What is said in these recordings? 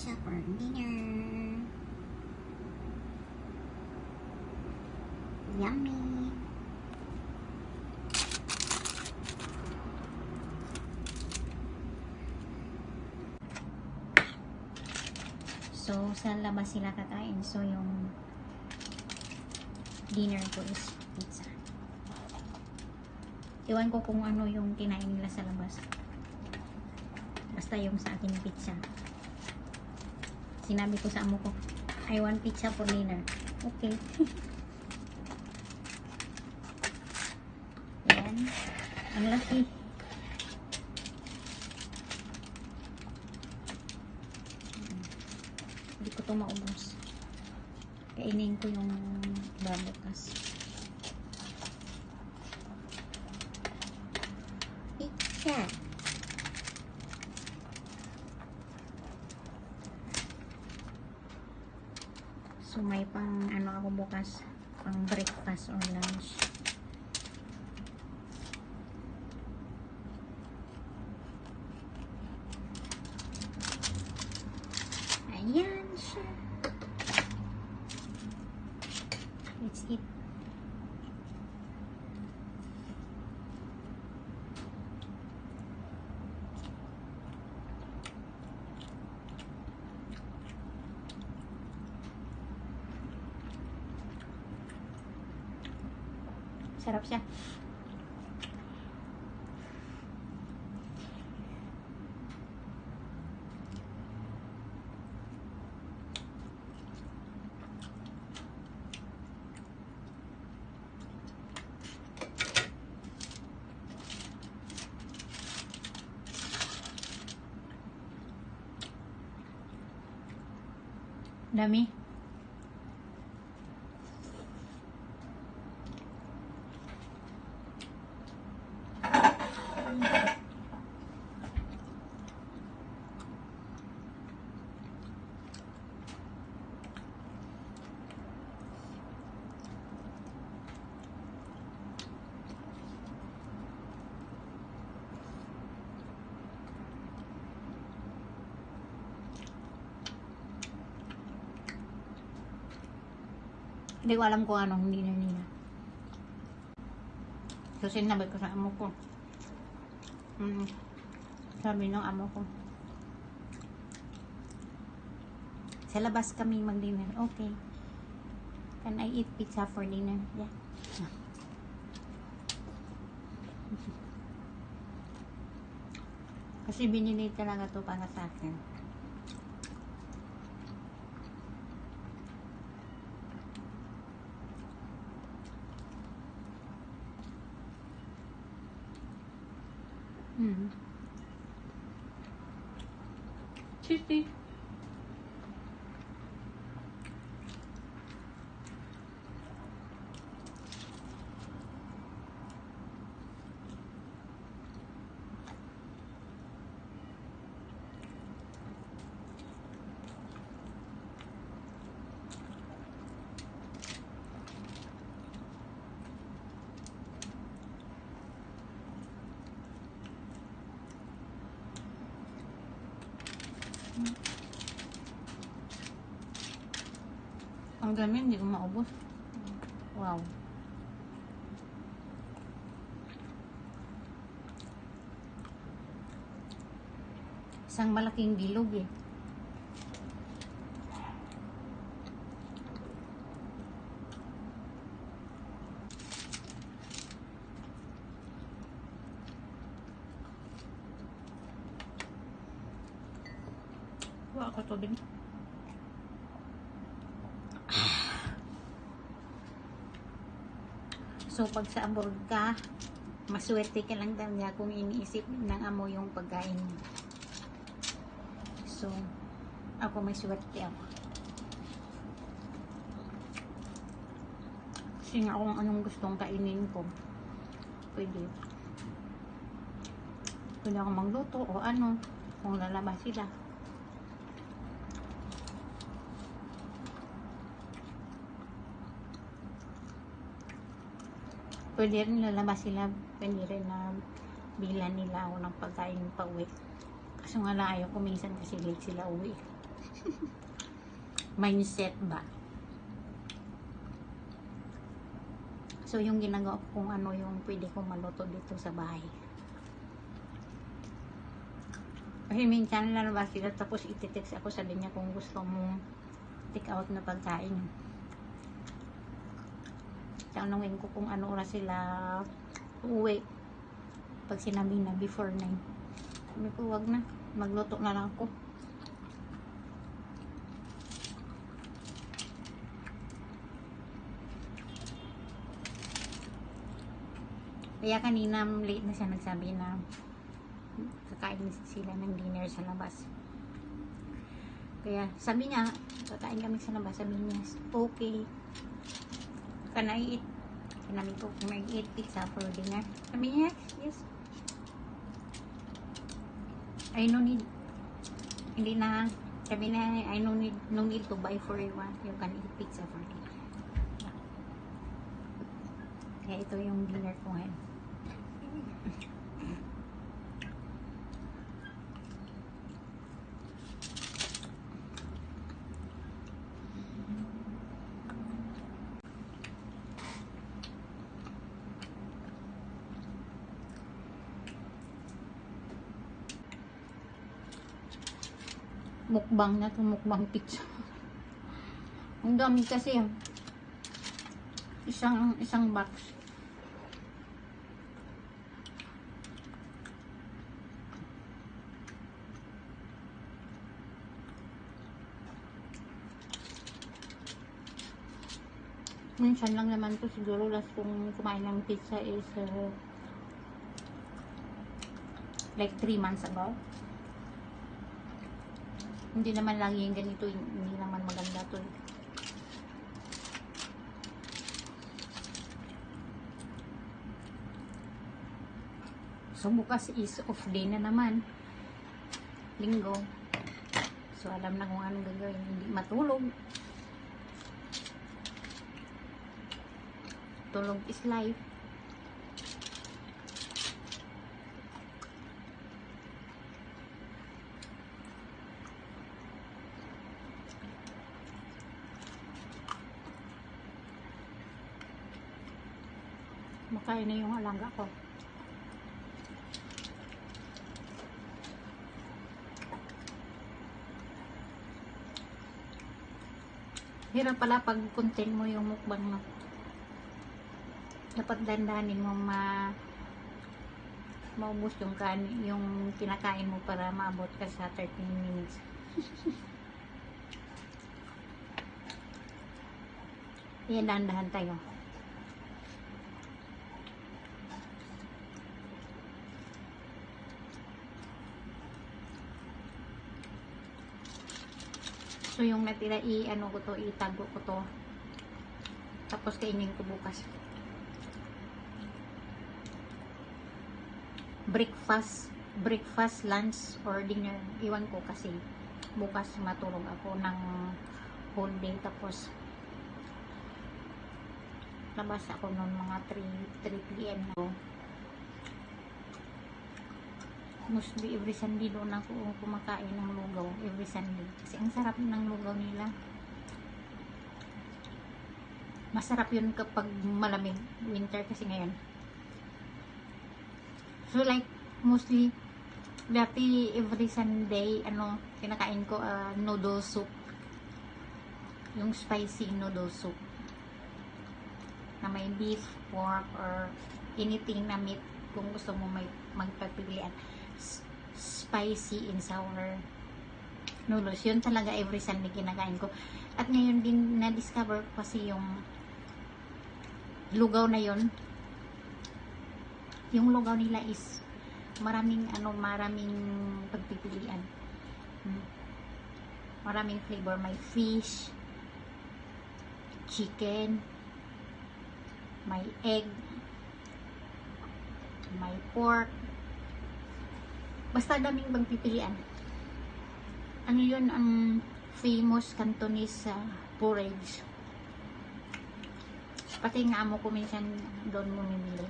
pizza for dinner. Yummy. So, sa labas sila kakain. So, yung dinner ko is pizza. Iwan ko kung ano yung kinain nila sa labas. Basta yung sa akin pizza. Sinabi ko sa amo ko, I want pizza for dinner. Okay. Yan. Ang laki. Hindi ko ito maubos. Kainin ko yung babukas. Pizza. So may pang ano ako bukas, pang breakfast or lunch. Ayan siya. Let's eat. Sarap siya. Dami. Hindi ko alam kung anong dinner nila. So, sinabi ko sa amo ko. Sabi ng amo ko, sa labas kami mag-dinner. Okay. Can I eat pizza for dinner? Yeah. Kasi binili talaga to para sa akin. Cheesy. Ang dami, hindi ko maubos. Wow. Isang malaking bilog eh. Wow, ako to din. So, pag sa abroad ka, maswerte ka lang talaga kung iniisip ng amo yung pagkain mo. So, ako may swerte ako. Kasi nga kung anong gustong kainin ko, pwede. Pwede ako magluto o ano, kung lalabas sila. Pwede rin lalabas sila, pwede rin na bilan nila ako ng pagkain pa uwi. Kaso nga lang ayaw ko minsan kasi late sila uwi. mindset ba. So yung ginagawa ko kung ano yung pwede kong maluto dito sa bahay. Kasi minsan lalabas sila tapos iti-text ako, sabi niya kung gusto mong take out na pagkain. Tanungin ko kung ano oras sila uuwi. Pag sinabi na before 9. Sabi ko wag na, magluto na lang ako. Kaya kanina late na siya nagsabi na kakain sila ng dinner sa labas. Kaya sabi niya, kakain kami sa labas. Sabi niya, okay. Can I eat? Sinabi ko, kung may eat pizza for dinner. Sabi niya, yes. I no need. Hindi na, sabi na, I no need to buy for you. You can eat pizza for dinner. Kaya ito yung dinner ko ngayon. Mukbang na to, mukbang pizza. Ang dami kasi isang box. Minsan lang naman to, siguro last kong kumain ng pizza is like 3 months ago. Hindi naman lagi yung ganito, hindi naman maganda to. So bukas is off day na naman, linggo. So alam na kung anong gagawin, hindi matulog. Tulog is life. Makain na yung alaga ko. Hirap pala pag content mo yung mukbang mo. Dapat dandanin mo maubos yung kinakain mo para maabot ka sa 13 minutes. Yan, dahan-dahan tayo. So yung natira itago ko to. Tapos kainin ko bukas. Breakfast, lunch, or dinner. Iwan ko kasi bukas matulog ako ng whole day. Tapos labas ako noon mga 3 PM na. Mostly every Sunday doon ako kumakain ng lugaw. Every Sunday. Kasi ang sarap ng lugaw nila. Masarap yun kapag malamig. Winter kasi ngayon. So like, mostly, dati every Sunday, kinakain ko noodle soup. Yung spicy noodle soup. Na may beef, pork, or anything na meat. Kung gusto mo magpagpilian. Spicy and sour noodles. Yun talaga every Sunday kinakain ko. At ngayon din na-discover ko kasi yung lugaw na yun. Yung lugaw nila is maraming pagpipilian. Maraming flavor. May fish, chicken, may egg, may pork. Basta daming pagpipilian. Ano yun ang famous Cantonese porridge. Pati nga amo ko minsan doon bumibili.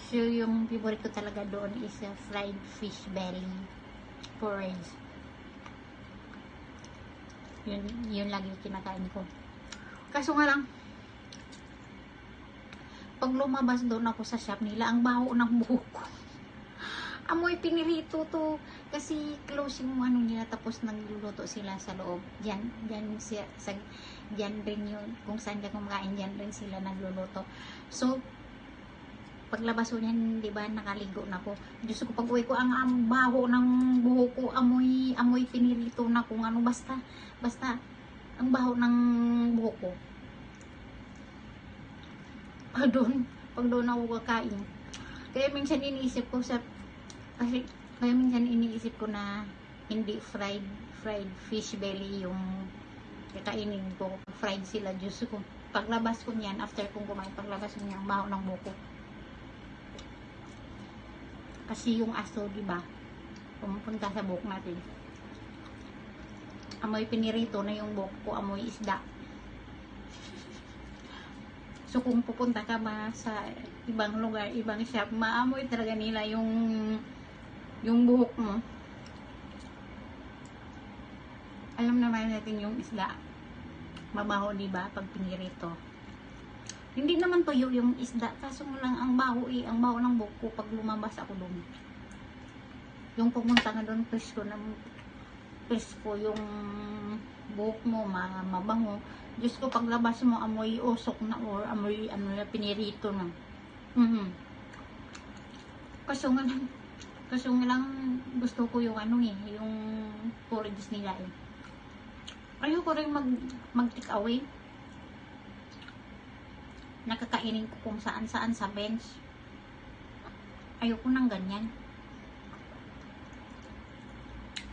So yung favorite ko talaga doon is fried fish belly. porridge. Yun lagi kinakain ko. Kaso nga lang, pag lumabas doon ako sa shop nila, ang baho ng buhok ko. Amoy pinirito to. Kasi closing mo ano nila, tapos nagluluto sila sa loob. Diyan rin yun. Kung saan ka kumakain, diyan rin sila nagluluto. So, paglabas ko niyan, di ba, nakaligo na ko. Diyos ko, pag uwi ko, ang baho ng buhok ko, amoy pinirito na kung ano, basta, ang baho ng buhok ko. Pag doon ako kakain. Kaya minsan iniisip ko kaya minsan iniisip ko na hindi fried fish belly yung kakainin ko. Fried sila, Diyos ko. Paglabas ko niyan, after kong kumain, paglabas ko niyan, ang baho ng buhok ko. Kasi yung aso, di ba, pumupunta sa buhok natin. Amoy pinirito na yung buhok ko, amoy isda. So kung pupunta ka ba sa ibang lugar, ibang shop, maamoy talaga nila yung buhok mo. Alam naman natin yung isda, mabaho, di ba, pag pinirito. Hindi naman tuyo yung isda, kaso lang ang baho ng buhok ko pag lumabas ako doon. Yung pumunta nga doon, presko yung buhok mo, mabango. Diyos ko, paglabas mo, amoy usok na or amoy pinirito na. Kaso nga lang gusto ko yung yung porridge nila eh. Ayoko rin mag-take away. Nakakainin ko kung saan sa bench. Ayoko nang ganyan.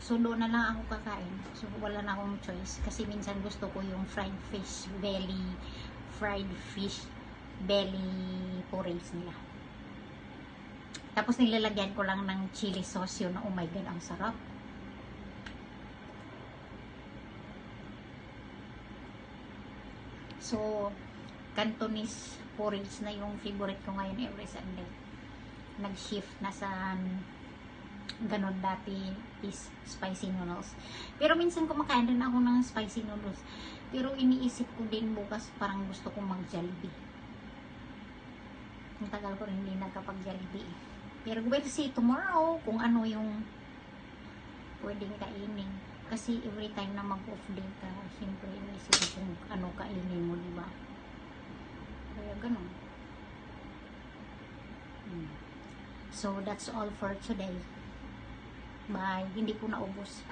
So doon na lang ako kakain. So wala na akong choice. Kasi minsan gusto ko yung fried fish belly porridge nila. Tapos nilalagyan ko lang ng chili sauce yun. Oh my God, ang sarap. So, Cantonese porridge na yung favorite ko ngayon every Sunday. Nag-shift na sa ganon, dati is spicy noodles. Pero minsan kumakain rin ako ng spicy noodles. Pero iniisip ko din bukas parang gusto kong mag-Jollibee. Ang tagal ko rin hindi nagkapag-Jollibee. Pero we'll see tomorrow kung ano yung pwedeng kainin. Kasi every time na mag-off day ka, siyempre iniisip ko kung ano kainin mo, diba? Kaya ganun. So, that's all for today. Bye. Hindi ko naubos.